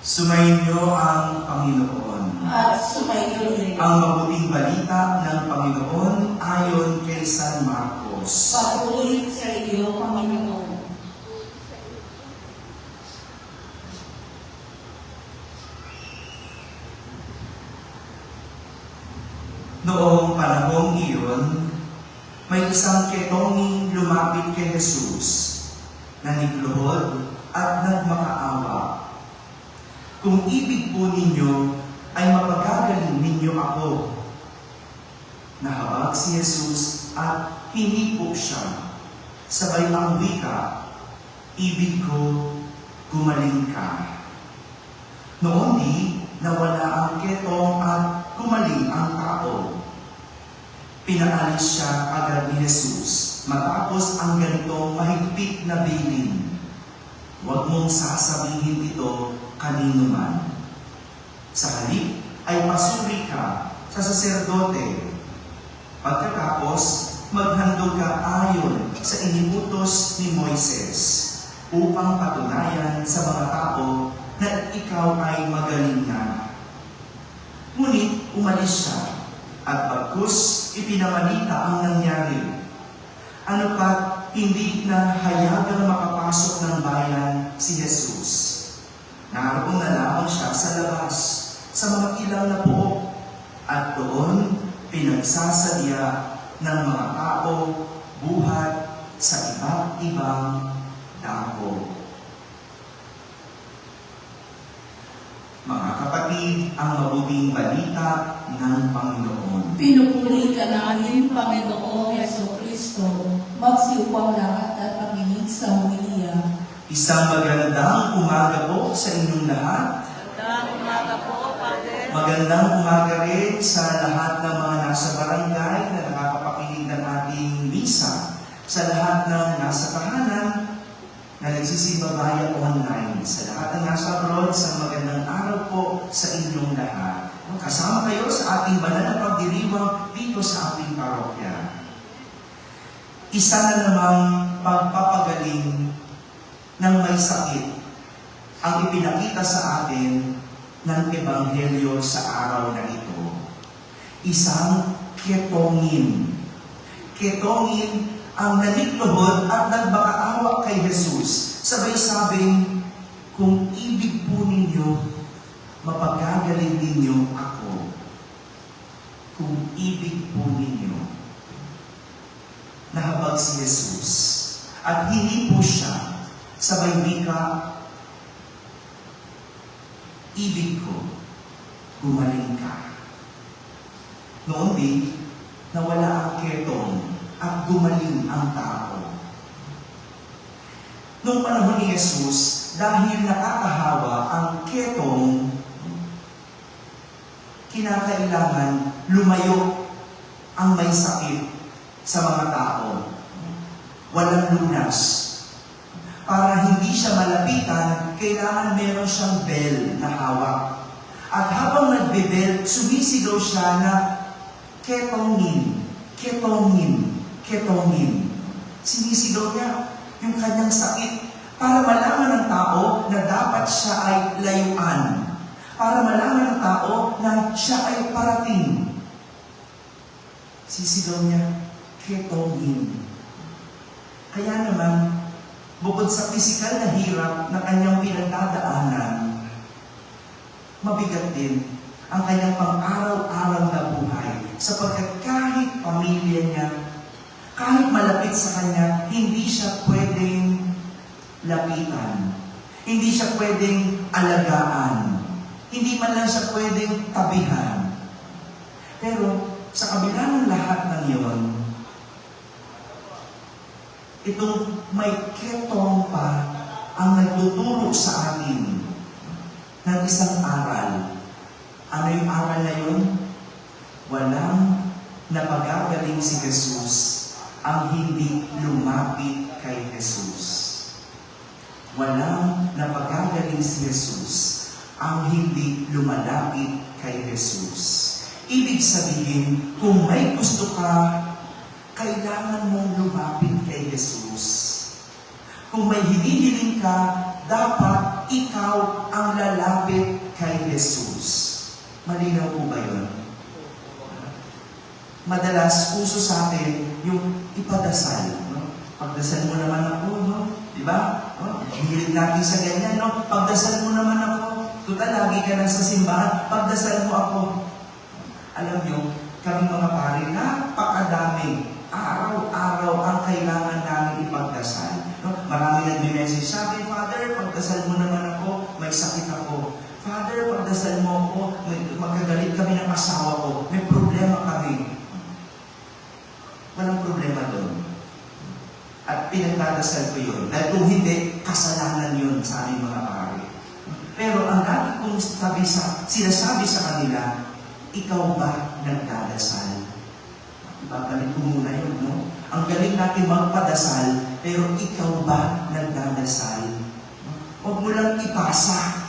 Sumainyo ang Panginoon. At sumainyo rin. Ang mabuting balita ng Panginoon ayon kay San Marcos. Papuri sa iyo, Panginoon. Noong panahong iyon, may isang ketonging lumapit kay Jesus, nanigluhod at nagmakaawa. Kung ibig po ninyo, ay mapagagaling ninyo ako. Nahabag si Jesus at hinipo siya. Sabay ang wika, ibig ko, gumaling ka. Noon di, nawala ang ketong at gumaling ang tao. Pinaalis siya agad ni Jesus matapos ang ganitong mahigpit na bilin. Huwag mong sasabihin ito kanino man. Sa halip ay pasuri ka sa saserdote. Pagkatapos, maghandog ka ayon sa iniutos ni Moises upang patunayan sa mga tao na ikaw ay magaling na. Ngunit umalis siya at bagkus ipinamalita ang nangyari. Ano pat hindi na hayagang makapasok ng bayan si Jesus. Naroon na lamang siya sa labas, sa mga ilang na buhok, at doon pinagsasadya ng mga tao buhat sa iba't ibang dako. Mga kapatid, ang mabuting balita ng Panginoon. Pinupuri ka namin, Panginoong Jesucristo. Magsiupang lahat at pakinig sa humilya. Isang magandang umaga po sa inyong lahat. Magandang umaga po, Father. Magandang umaga rin sa lahat ng mga nasa barangay na nakakapakinig ng ating misa. Sa lahat ng nasa tahanan na nagsisimba online. Sa lahat ng nasa abroad, sa magandang araw po sa inyong lahat. Kasama kayo sa ating banal na pagdiriwang dito sa ating parokya. Isa na namang pagpapagaling ng may sakit ang ipinakita sa atin ng Ebanghelyo sa araw na ito. Isang ketongin. Ketongin ang nanigluhod at nagbakaawa kay Jesus. Sabay sabing, kung ibig po ninyo, mapagagaling ninyo ako. Kung ibig po ninyo. Nahabag si Jesus at hinipo siya. Sabay wika, ibig ko, gumaling ka. Noon din, nawala ang ketong at gumaling ang tao. Noong panahon ni Jesus, dahil nakakahawa ang ketong, kinakailangan lumayo ang may sakit sa mga tao. Walang lunas. Para hindi siya malapitan, kailangan meron siyang bell na hawak. At habang nagbe-bell, sumisigaw siya na ketongin, ketongin, ketongin. Sinisigaw niya yung kanyang sakit para malaman ng tao na dapat siya ay layuan. Para malaman ng tao na siya ay parating. Sisigaw niya, ketongin. Kaya naman, bukod sa pisikal na hirap na kanyang pinagdadaanan, mabigat din ang kanyang pang-araw-araw na buhay sapagkat kahit pamilya niya, kahit malapit sa kanya, hindi siya pwedeng lapitan. Hindi siya pwedeng alagaan. Hindi man lang siya pwedeng tabihan. Pero sa kabila ng lahat ng iyon, itong may ketong pa ang nagtuturo sa atin ng isang aral. Ano yung aral na yun? Walang napagagaling si Jesus ang hindi lumapit kay Jesus. Walang napagagaling si Jesus ang hindi lumalapit kay Jesus. Ibig sabihin, kung may gusto ka, kailangan mong lumapit kay Jesus. Kung may hinihiling ka, dapat ikaw ang lalapit kay Jesus. Malinaw po ba yun? Madalas, uso sa atin yung ipadasal. No? Pagdasal mo naman ako, no? Di ba? No? Hihilig natin sa ganyan, no? Pagdasal mo naman ako. Tutal, lagi ka lang sa simbahan. Pagdasal mo ako. Alam nyo, kami mga pare, napakadami. Araw-araw ang kailangan namin ipagdasal. No? Marami nag-message sa akin, Father, pagdasal mo naman ako, may sakit ako. Father, pagdasal mo ako, magkagalit kami ng asawa ko, may problema kami. Walang problema doon. At pinagdadasal ko yun. Dahil kung hindi, kasalanan yun sa aming mga pare. Pero ang lagi kong sinasabi sa kanila, ikaw ba nagdadasal? Ibabalik ko muna yun, no? Ang galing natin magpadasal, pero ikaw ba nagdadasal? Huwag mo lang ipasa.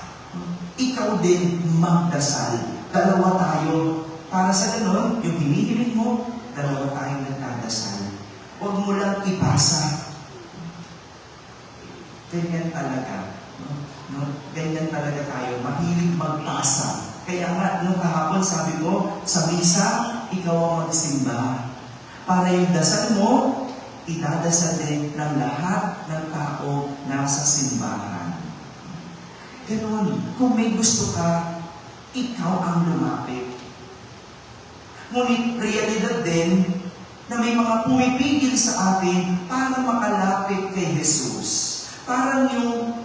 Ikaw din magdasal. Dalawa tayo. Para sa ganon, yung hinihiling mo, dalawa tayong nagdadasal. Huwag mo lang ipasa. Ganyan talaga. No? Ganyan talaga tayo. Mahilig magpasa. Kaya nga, nung kahapon sabi ko, sa misa, ikaw ang magsimba. Para yung dasal mo, idadasal din ng lahat ng tao nasa simbahan. Ganon, kung may gusto ka, ikaw ang lumapit. Ngunit realidad din na may mga pumipigil sa atin para makalapit kay Jesus. Parang yung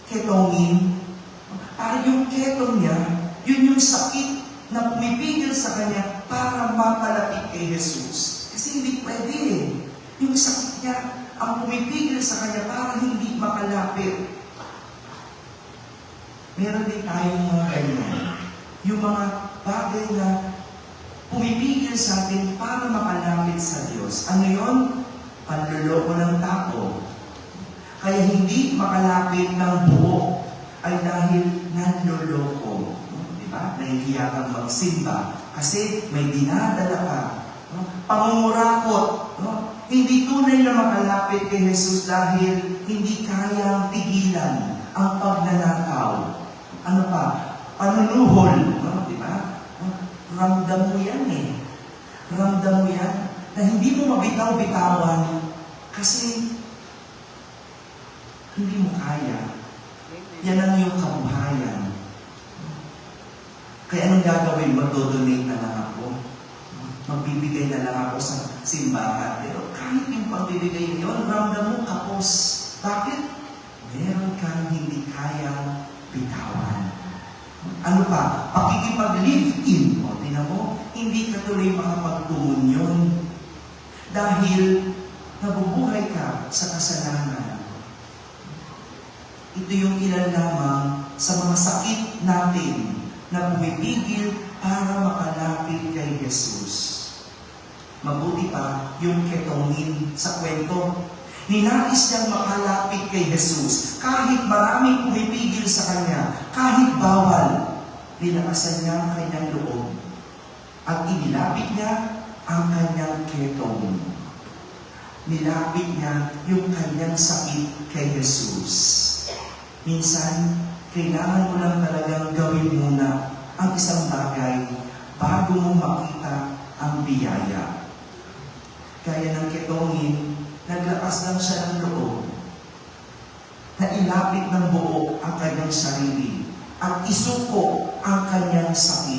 ketongin, parang yung ketong niya, yun yung sakit na pumipigil sa kanya para mapalapit kay Jesus. Kasi hindi pwede eh. Yung sakit niya, ang pumipigil sa kanya para hindi makalapit. Meron din tayong mga ganyan. Yung mga bagay na pumipigil sa atin para makalapit sa Diyos. Ano yun? Panloloko ng tao. Kaya hindi makalapit ng buo ay dahil nanloloko. Diba? Nahihiya kang magsimba kasi may dinadala ka. No? Pangungurakot. No? Hindi tunay na makalapit kay Jesus dahil hindi kayang pigilan ang pagnanakaw. Ano pa? Panunuhol. No? Diba? Ramdam mo yan eh. Ramdam mo yan na hindi mo mabitaw-bitawan kasi hindi mo kaya. Yan ang iyong kabuhayan. Kaya anong gagawin? Magdodonate na lang ako. Magbibigay na lang ako sa simbahan. Pero kahit yung pagbibigay yun, ramdam mo kapos. Bakit? Meron kang hindi kayang bitawan. Ano pa? Pakikipag-live-in. O, tinan mo, hindi ka tuloy makapagtumunyon. Dahil nabubuhay ka sa kasalanan. Ito yung ilan lamang sa mga sakit natin na pumipigil para makalapit kay Jesus. Mabuti pa yung ketongin sa kwento. Ninais niyang makalapit kay Jesus. Kahit maraming pumipigil sa kanya, kahit bawal, nilakasan niya ang kanyang loob. At inilapit niya ang kanyang ketong. Nilapit niya yung kanyang sakit kay Jesus. Minsan, kailangan mo lang talagang gawin muna ang isang bagay bago mo makita ang biyaya. Kaya ng ketongin, naglakas lang siya ng loob na ilapit ng buo ang kanyang sarili at isuko ang kanyang sakit.